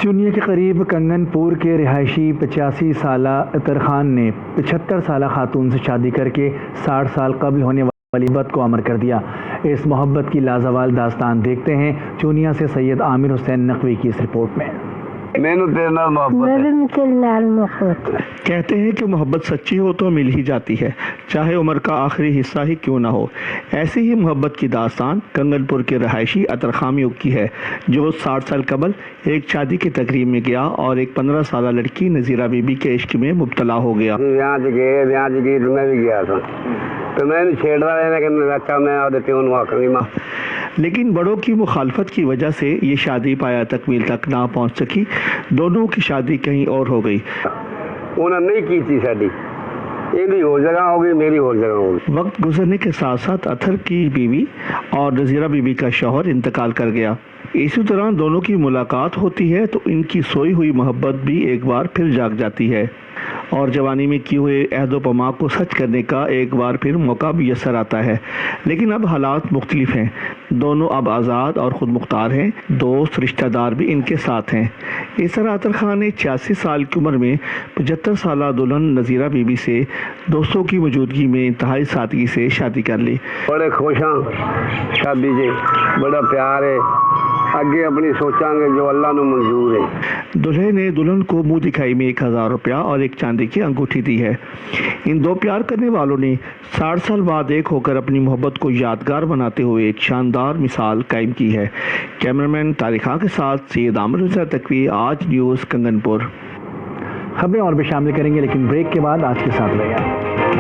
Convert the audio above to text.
چونیا کے قریب کنگن پور کے رہائشی 85 سالہ عطر خان نے 75 سالہ خاتون سے شادی کر کے 60 سال قبل ہونے والی محبت کو امر کر دیا۔ اس محبت کی لازوال داستان دیکھتے ہیں چونیا سے سید عامر حسین نقوی کی اس رپورٹ میں۔ کہتے ہیں کہ محبت سچی ہو تو مل ہی جاتی ہے، چاہے عمر کا آخری حصہ ہی کیوں نہ ہو۔ ایسی ہی محبت کی داستان کنگن پور کے رہائشی عطر خان کی ہے، جو 60 سال قبل ایک شادی کی تقریب میں گیا اور ایک 15 سالہ لڑکی نذیرہ بی بی کے عشق میں مبتلا ہو گیا۔ لیکن بڑوں کی مخالفت کی وجہ سے یہ شادی پایا تکمیل تک نہ پہنچ سکی۔ دونوں کی شادی کہیں اور ہو گئی۔ انہوں نے نہیں کی تھی شادی، یہ بھی اور جگہ ہوگی، میری اور جگہ ہوگی۔ وقت گزرنے کے ساتھ ساتھ عطر کی بیوی اور نذیرہ بی بی کا شوہر انتقال کر گیا۔ اسی طرح دونوں کی ملاقات ہوتی ہے تو ان کی سوئی ہوئی محبت بھی ایک بار پھر جاگ جاتی ہے اور جوانی میں کیے ہوئے عہد و پیمان کو سچ کرنے کا ایک بار پھر موقع بھی میسر آتا ہے۔ لیکن اب حالات مختلف ہیں، دونوں اب آزاد اور خود مختار ہیں، دوست رشتہ دار بھی ان کے ساتھ ہیں۔ اس طرح عطر خان نے 86 سال کی عمر میں 75 سالہ دلہن نذیرہ بی بی سے دوستوں کی موجودگی میں انتہائی سادگی سے شادی کر لی۔ بڑے خوش ہیں شادی سے، بڑا پیار ہے، آگے اپنی سوچاں گے جو اللہ نے منظور ہے۔ دلہے نے دلہن کو منہ دکھائی میں 1000 روپیہ اور ایک چاندی کی انگوٹھی دی ہے۔ ان دو پیار کرنے والوں نے 60 سال بعد ایک ہو کر اپنی محبت کو یادگار بناتے ہوئے ایک شاندار مثال قائم کی ہے۔ کیمرامین طارق خان کے ساتھ سید عامر حسین نقوی، آج نیوز کنگن پور۔ خبریں اور بھی شامل کریں گے لیکن بریک کے بعد آج کے ساتھ رہے ہیں۔